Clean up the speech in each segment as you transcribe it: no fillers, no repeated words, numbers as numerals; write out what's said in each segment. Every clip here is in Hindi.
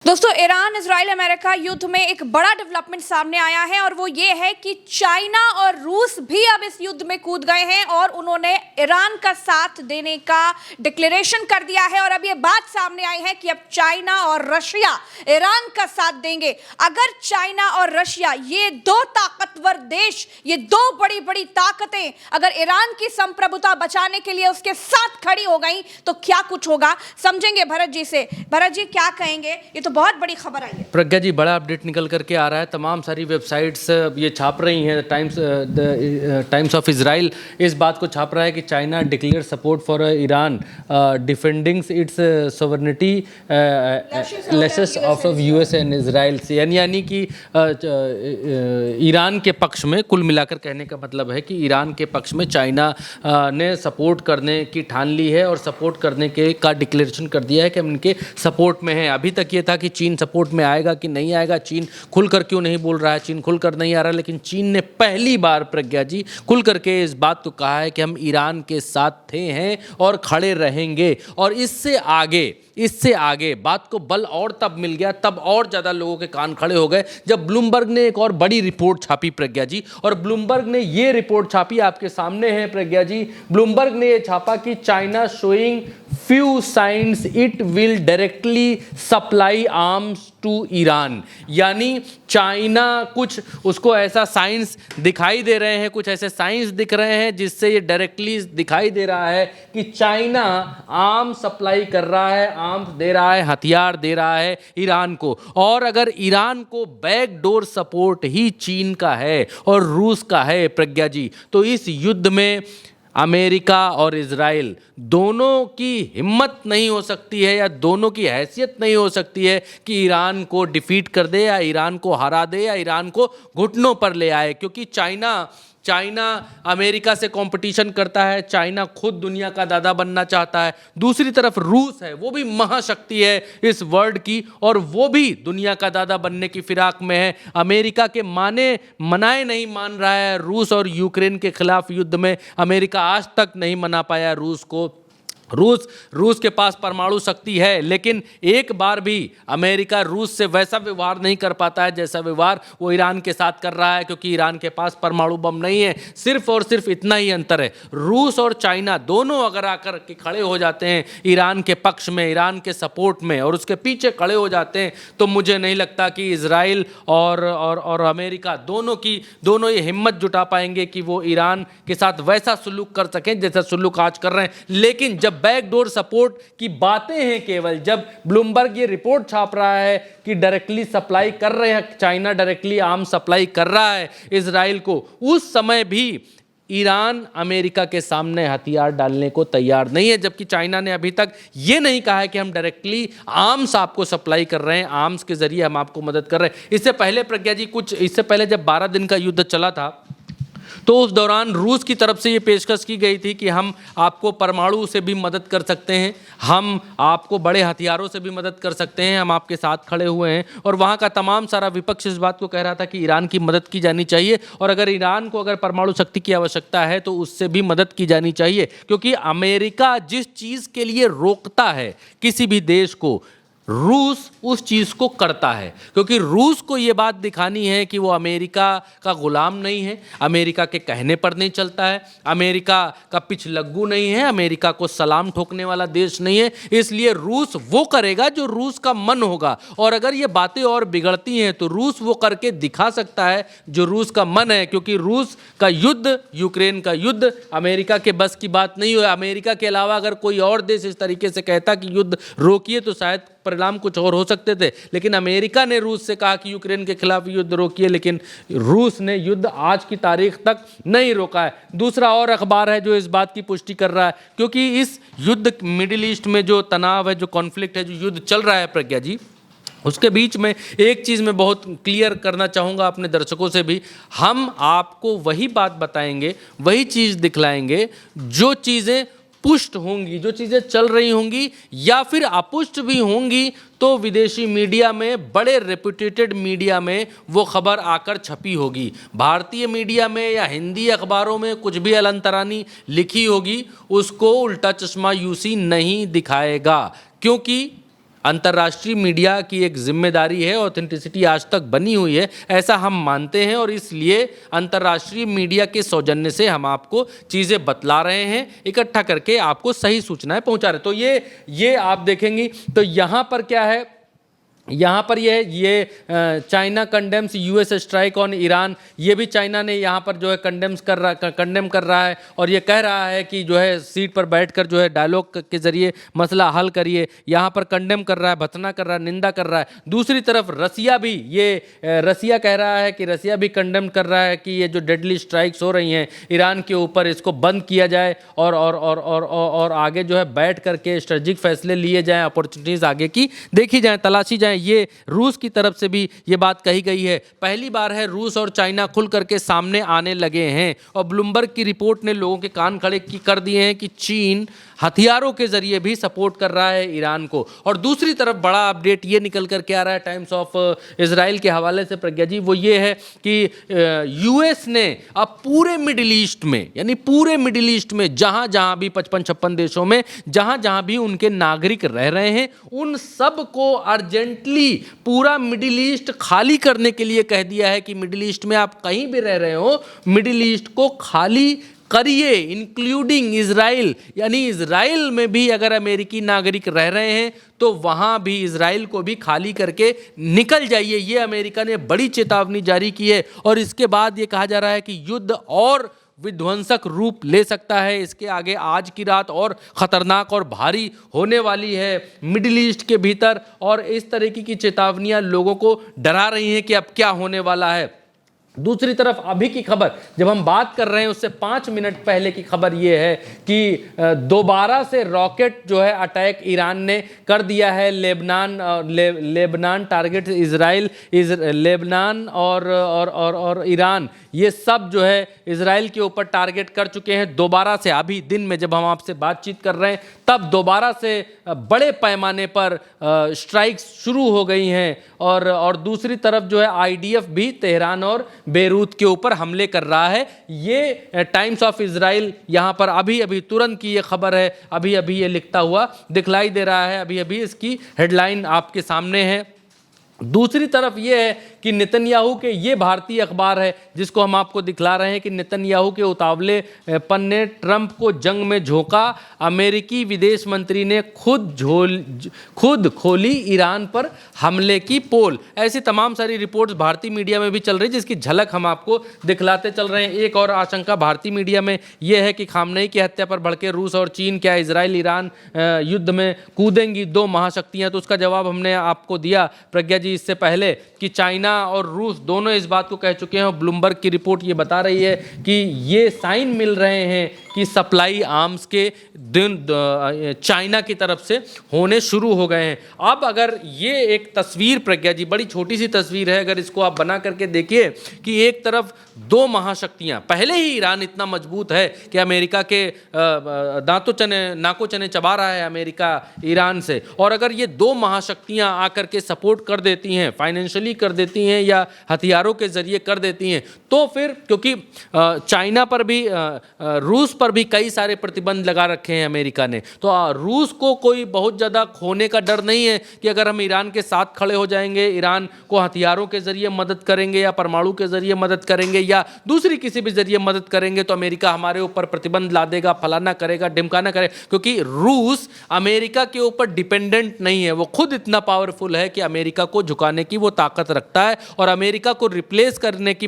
दोस्तों, ईरान इजराइल अमेरिका युद्ध में एक बड़ा डेवलपमेंट सामने आया है और वो ये है कि चाइना और रूस भी अब इस युद्ध में कूद गए हैं और उन्होंने ईरान का साथ देने का डिक्लेरेशन कर दिया है। और अब ये बात सामने आई है कि अब चाइना और रशिया ईरान का साथ देंगे। अगर चाइना और रशिया, ये दो ताकतवर देश, ये दो बड़ी बड़ी ताकतें अगर ईरान की संप्रभुता बचाने के लिए उसके साथ खड़ी हो गई तो क्या कुछ होगा, समझेंगे भरत जी से। भरत जी, क्या कहेंगे? ये तो बहुत बड़ी खबर आई है। प्रज्ञा जी, बड़ा अपडेट निकल करके आ रहा है। तमाम सारी वेबसाइट्स ये छाप रही हैं। टाइम्स ऑफ इजराइल इस बात को छाप रहा है कि China declare support for Iran defending it's sovereignty laces of US and Israel से, यानी कि ईरान के पक्ष में, कुल मिलाकर कहने का मतलब है कि ईरान के पक्ष में चाइना ने सपोर्ट करने की ठान ली है और सपोर्ट करने के का डिक्लेरेशन कर दिया है कि हम इनके सपोर्ट में हैं। अभी तक ये था कि चीन सपोर्ट में आएगा कि नहीं आएगा, चीन खुलकर क्यों नहीं बोल रहा है, चीन खुलकर नहीं आ रहा, लेकिन चीन ने पहली बार, प्रज्ञा जी, खुल करके इस बात को कहा है कि हम ईरान के साथ थे हैं और खड़े रहेंगे। और इससे आगे बात को बल और तब मिल गया, तब और ज़्यादा लोगों के कान खड़े हो गए जब ब्लूमबर्ग ने एक और बड़ी रिपोर्ट छापी, प्रज्ञा जी। और ब्लूमबर्ग ने ये रिपोर्ट छापी, आपके सामने है प्रज्ञा जी। ब्लूमबर्ग ने ये छापा कि China showing few signs it will directly supply arms to Iran, यानी चाइना कुछ उसको ऐसा साइंस दिखाई दे रहे हैं, कुछ ऐसे साइंस दिख रहे हैं जिससे ये डायरेक्टली दिखाई दे रहा है कि चाइना आर्म सप्लाई कर रहा है, आर्म्स दे रहा है, हथियार दे रहा है ईरान को। और अगर ईरान को बैकडोर सपोर्ट ही चीन का है और रूस का है, प्रज्ञा जी, तो इस युद्ध में अमेरिका और इजराइल दोनों की हिम्मत नहीं हो सकती है या दोनों की हैसियत नहीं हो सकती है कि ईरान को डिफीट कर दे या ईरान को हरा दे या ईरान को घुटनों पर ले आए। क्योंकि चाइना अमेरिका से कंपटीशन करता है, चाइना खुद दुनिया का दादा बनना चाहता है। दूसरी तरफ रूस है, वो भी महाशक्ति है इस वर्ल्ड की और वो भी दुनिया का दादा बनने की फिराक में है। अमेरिका के मनाए नहीं मान रहा है रूस, और यूक्रेन के खिलाफ युद्ध में अमेरिका आज तक नहीं मना पाया रूस को। रूस के पास परमाणु शक्ति है, लेकिन एक बार भी अमेरिका रूस से वैसा व्यवहार नहीं कर पाता है जैसा व्यवहार वो ईरान के साथ कर रहा है, क्योंकि ईरान के पास परमाणु बम नहीं है। सिर्फ और सिर्फ इतना ही अंतर है, रूस और चाइना दोनों अगर आकर के खड़े हो जाते हैं ईरान के पक्ष में, ईरान के सपोर्ट में, और उसके पीछे खड़े हो जाते हैं, तो मुझे नहीं लगता कि इजराइल और अमेरिका दोनों ये हिम्मत जुटा पाएंगे कि वो ईरान के साथ वैसा सुलूक कर सकें जैसा सुलूक आज कर रहे हैं। लेकिन जब बैकडोर सपोर्ट की बातें हैं, केवल जब ब्लूमबर्ग ये रिपोर्ट छाप रहा है कि डायरेक्टली सप्लाई कर रहे हैं, चाइना डायरेक्टली आर्म सप्लाई कर रहा है इजराइल को, उस समय भी ईरान अमेरिका के सामने हथियार डालने को तैयार नहीं है। जबकि चाइना ने अभी तक ये नहीं कहा है कि हम डायरेक्टली आर्म्स आपको सप्लाई कर रहे हैं, आर्म्स के जरिए हम आपको मदद कर रहे हैं। इससे पहले, प्रज्ञा जी, इससे पहले जब 12 दिन का युद्ध चला था तो उस दौरान रूस की तरफ से ये पेशकश की गई थी कि हम आपको परमाणु से भी मदद कर सकते हैं, हम आपको बड़े हथियारों से भी मदद कर सकते हैं, हम आपके साथ खड़े हुए हैं। और वहाँ का तमाम सारा विपक्ष इस बात को कह रहा था कि ईरान की मदद की जानी चाहिए, और अगर ईरान को अगर परमाणु शक्ति की आवश्यकता है तो उससे भी मदद की जानी चाहिए। क्योंकि अमेरिका जिस चीज़ के लिए रोकता है किसी भी देश को, रूस उस चीज़ को करता है। क्योंकि रूस को ये बात दिखानी है कि वो अमेरिका का गुलाम नहीं है, अमेरिका के कहने पर नहीं चलता है, अमेरिका का पिछलग्गू नहीं है, अमेरिका को सलाम ठोकने वाला देश नहीं है। इसलिए रूस वो करेगा जो रूस का मन होगा, और अगर ये बातें और बिगड़ती हैं तो रूस वो करके दिखा सकता है जो रूस का मन है। क्योंकि रूस का युद्ध, यूक्रेन का युद्ध, अमेरिका के बस की बात नहीं है। अमेरिका के अलावा अगर कोई और देश इस तरीके से कहता कि युद्ध रोकिए तो शायद परिणाम कुछ और हो सकते थे। लेकिन अमेरिका ने रूस से कहा कि यूक्रेन के खिलाफ युद्ध रोकिए, लेकिन रूस ने युद्ध आज की तारीख तक नहीं रोका है। दूसरा और अखबार है जो इस बात की पुष्टि कर रहा है, क्योंकि इस युद्ध, मिडिल ईस्ट में जो तनाव है, जो कॉन्फ्लिक्ट है, जो युद्ध चल रहा है, प्रज्ञा जी, उसके बीच में एक चीज़ मैं बहुत क्लियर करना चाहूँगा अपने दर्शकों से भी। हम आपको वही बात बताएंगे, वही चीज़ दिखलाएंगे जो चीज़ें पुष्ट होंगी, जो चीज़ें चल रही होंगी या फिर अपुष्ट भी होंगी, तो विदेशी मीडिया में, बड़े रेपुटेटेड मीडिया में वो खबर आकर छपी होगी। भारतीय मीडिया में या हिंदी अखबारों में कुछ भी अलंतरानी लिखी होगी, उसको उल्टा चश्मा यूसी नहीं दिखाएगा। क्योंकि अंतर्राष्ट्रीय मीडिया की एक जिम्मेदारी है, ऑथेंटिसिटी आज तक बनी हुई है, ऐसा हम मानते हैं और इसलिए अंतर्राष्ट्रीय मीडिया के सौजन्य से हम आपको चीज़ें बतला रहे हैं, इकट्ठा करके आपको सही सूचनाएं पहुंचा रहे। तो ये आप देखेंगी तो यहाँ पर क्या है, यहाँ पर ये China condemns US strike on Iran, ये भी चाइना ने यहाँ पर जो है कंडेम कर रहा है और ये कह रहा है कि जो है सीट पर बैठकर जो है डायलॉग के जरिए मसला हल करिए। यहाँ पर कंडेम कर रहा है, भत्सना कर रहा है, निंदा कर रहा है। दूसरी तरफ रसिया भी रसिया कह रहा है कि रसिया भी कंडेम कर रहा है कि ये जो डेडली स्ट्राइक्स हो रही हैं ईरान के ऊपर, इसको बंद किया जाए और आगे जो है बैठ करके स्ट्रेटेजिक फैसले लिए जाएँ, अपॉर्चुनिटीज़ आगे की देखी जाएँ, तलाशी जाएँ। ये रूस की तरफ से भी ये बात कही गई है। पहली बार है रूस और चाइना खुल करके सामने आने लगे हैं और ब्लूमबर्ग की रिपोर्ट ने लोगों के कान खड़े कर दिए हैं कि चीन हथियारों के जरिए भी सपोर्ट कर रहा है ईरान को। और दूसरी तरफ बड़ा अपडेट ये निकल करके आ रहा है टाइम्स ऑफ इजराइल के हवाले से प्रज्ञा जी, वो ये है कि यूएस ने अब पूरे मिडिल ईस्ट में, यानी पूरे मिडिल ईस्ट में जहां जहां भी 55-56 देशों में जहां जहां भी उनके नागरिक रह रहे हैं, उन सब को अर्जेंटली पूरा मिडिल ईस्ट खाली करने के लिए कह दिया है कि मिडिल ईस्ट में आप कहीं भी रह रहे हो, मिडिल ईस्ट को खाली करिए, इंक्लूडिंग इजराइल। यानी इजराइल में भी अगर अमेरिकी नागरिक रह रहे हैं तो वहां भी इजराइल को भी खाली करके निकल जाइए। ये अमेरिका ने बड़ी चेतावनी जारी की है और इसके बाद ये कहा जा रहा है कि युद्ध और विध्वंसक रूप ले सकता है। इसके आगे आज की रात और ख़तरनाक और भारी होने वाली है मिडिल ईस्ट के भीतर और इस तरीके की चेतावनियां लोगों को डरा रही हैं कि अब क्या होने वाला है। दूसरी तरफ अभी की खबर जब हम बात कर रहे हैं उससे 5 मिनट पहले की खबर यह है कि दोबारा से रॉकेट जो है अटैक ईरान ने कर दिया है लेबनान टारगेट इजराइल लेबनान और ईरान, ये सब जो है इजराइल के ऊपर टारगेट कर चुके हैं। दोबारा से अभी दिन में जब हम आपसे बातचीत कर रहे हैं तब दोबारा से बड़े पैमाने पर स्ट्राइक्स शुरू हो गई हैं और दूसरी तरफ जो है आईडीएफ भी तेहरान और बेरूत के ऊपर हमले कर रहा है। ये टाइम्स ऑफ इजराइल यहाँ पर अभी तुरंत की ये खबर है, अभी ये लिखता हुआ दिखलाई दे रहा है, अभी इसकी हेडलाइन आपके सामने है। दूसरी तरफ ये है कि नेतन्याहू के, ये भारतीय अखबार है जिसको हम आपको दिखला रहे हैं कि नेतन्याहू के उतावले पन ने ट्रंप को जंग में झोंका, अमेरिकी विदेश मंत्री ने खुद खोली ईरान पर हमले की पोल। ऐसी तमाम सारी रिपोर्ट्स भारतीय मीडिया में भी चल रही जिसकी झलक हम आपको दिखलाते चल रहे हैं। एक और आशंका भारतीय मीडिया में यह है कि खामनेई की हत्या पर भड़के रूस और चीन, क्या इजराइल ईरान युद्ध में कूदेंगी दो महाशक्तियां? तो उसका जवाब हमने आपको दिया प्रज्ञा जी इससे पहले कि चाइना और रूस दोनों इस बात को कह चुके हैं। ब्लूमबर्ग की रिपोर्ट ये बता रही है कि ये साइन मिल रहे हैं कि सप्लाई आर्म्स के दिन चाइना की तरफ से होने शुरू हो गए हैं। अब अगर ये एक तस्वीर प्रज्ञा जी, बड़ी छोटी सी तस्वीर है, अगर इसको आप बना करके देखिए कि एक तरफ दो महाशक्तियां, पहले ही ईरान इतना मजबूत है कि अमेरिका के नाको चने चबा रहा है अमेरिका ईरान से, और अगर ये दो महाशक्तियां आकर के सपोर्ट कर देती हैं, फाइनेंशियली कर देती हैं या हथियारों के जरिए कर देती हैं, तो फिर क्योंकि चाइना पर भी रूस पर भी कई सारे प्रतिबंध लगा रखे हैं अमेरिका ने, तो रूस को कोई बहुत ज़्यादा खोने का डर नहीं है कि अगर हम ईरान के साथ खड़े हो जाएंगे, ईरान को हथियारों के जरिए मदद करेंगे या परमाणु के जरिए मदद करेंगे या दूसरी किसी भी जरिए मदद करेंगे तो अमेरिका हमारे ऊपर प्रतिबंध ला देगा, फलाना करेगा, ढिमकाना करेगा। क्योंकि रूस अमेरिका के ऊपर डिपेंडेंट नहीं है, वो खुद इतना पावरफुल है कि अमेरिका को झुकाने की वो ताकत रखता है और अमेरिका को रिप्लेस करने की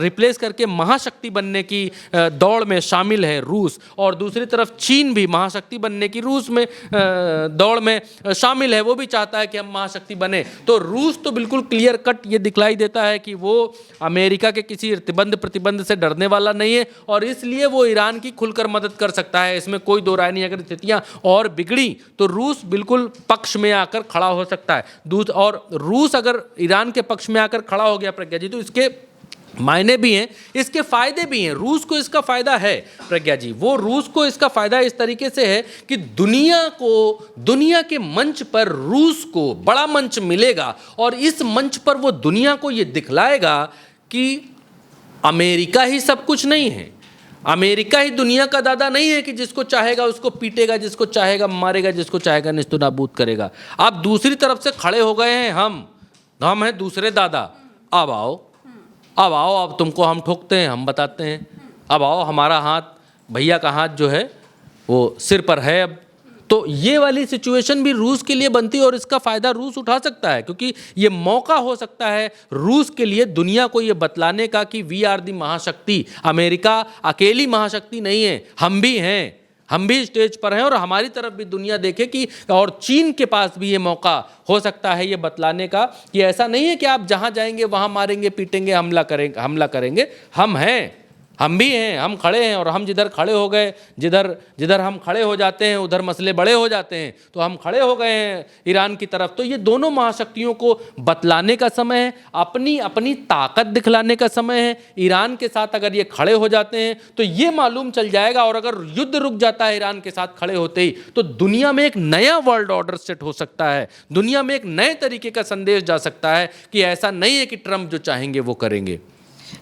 रिप्लेस करके महाशक्ति बनने की दौड़ में शामिल है रूस, और दूसरी तरफ चीन भी महाशक्ति बनने की रूस में दौड़ में शामिल है, वो भी चाहता है कि हम महाशक्ति बने। तो रूस तो बिल्कुल क्लियर कट ये दिखलाई देता है कि वो अमेरिका के किसी प्रतिबंध से डरने वाला नहीं है और इसलिए वो ईरान की खुलकर मदद कर सकता है, इसमें कोई दो राय नहीं। अगर स्थितियां और बिगड़ी तो रूस बिल्कुल पक्ष में आकर खड़ा हो सकता है। और रूस अगर ईरान के पक्ष में आकर खड़ा हो गया प्रज्ञा जी, तो इसके मायने भी हैं, इसके फायदे भी हैं। रूस को इसका फायदा है प्रज्ञा जी, वो रूस को इसका फायदा इस तरीके से है कि दुनिया के मंच पर रूस को बड़ा मंच मिलेगा और इस मंच पर वो दुनिया को ये दिखलाएगा कि अमेरिका ही सब कुछ नहीं है, अमेरिका ही दुनिया का दादा नहीं है कि जिसको चाहेगा उसको पीटेगा, जिसको चाहेगा मारेगा, जिसको चाहेगा निस्तु नाबूद करेगा। आप दूसरी तरफ से खड़े हो गए हैं, हम हैं दूसरे दादा। अब आओ, अब आओ, अब तुमको हम ठोकते हैं, हम बताते हैं। अब आओ, हमारा हाथ, भैया का हाथ जो है वो सिर पर है अब। तो ये वाली सिचुएशन भी रूस के लिए बनती है और इसका फ़ायदा रूस उठा सकता है, क्योंकि ये मौका हो सकता है रूस के लिए दुनिया को ये बतलाने का कि वी आर दी महाशक्ति। अमेरिका अकेली महाशक्ति नहीं है, हम भी हैं, हम भी स्टेज पर हैं और हमारी तरफ भी दुनिया देखे कि, और चीन के पास भी ये मौका हो सकता है ये बतलाने का कि ऐसा नहीं है कि आप जहाँ जाएंगे वहाँ मारेंगे, पीटेंगे, हमला करेंगे। हम हैं, हम भी हैं, हम खड़े हैं और हम जिधर खड़े हो गए, जिधर हम खड़े हो जाते हैं उधर मसले बड़े हो जाते हैं। तो हम खड़े हो गए हैं ईरान की तरफ। तो ये दोनों महाशक्तियों को बतलाने का समय है, अपनी ताकत दिखलाने का समय है। ईरान के साथ अगर ये खड़े हो जाते हैं तो ये मालूम चल जाएगा, और अगर युद्ध रुक जाता है ईरान के साथ खड़े होते ही, तो दुनिया में एक नया वर्ल्ड ऑर्डर सेट हो सकता है, दुनिया में एक नए तरीके का संदेश जा सकता है कि ऐसा नहीं है कि ट्रंप जो चाहेंगे वो करेंगे।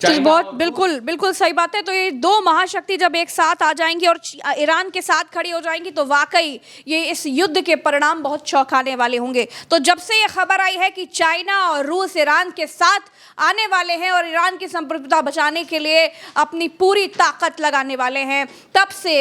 तो बहुत बिल्कुल सही बात है। तो ये दो महाशक्ति जब एक साथ आ जाएंगी और ईरान के साथ खड़ी हो जाएंगी तो वाकई ये इस युद्ध के परिणाम बहुत चौंकाने वाले होंगे। तो जब से ये खबर आई है कि चाइना और रूस ईरान के साथ आने वाले हैं और ईरान की संप्रभुता बचाने के लिए अपनी पूरी ताकत लगाने वाले हैं, तब से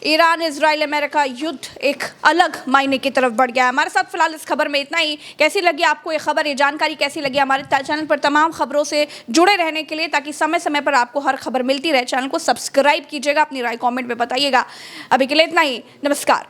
ईरान इजराइल अमेरिका युद्ध एक अलग मायने की तरफ बढ़ गया है। हमारे साथ फिलहाल इस खबर में इतना ही। कैसी लगी आपको ये खबर, ये जानकारी कैसी लगी? हमारे चैनल पर तमाम खबरों से जुड़े रहने के लिए, ताकि समय समय पर आपको हर खबर मिलती रहे, चैनल को सब्सक्राइब कीजिएगा, अपनी राय कमेंट में बताइएगा। अभी के लिए इतना ही, नमस्कार।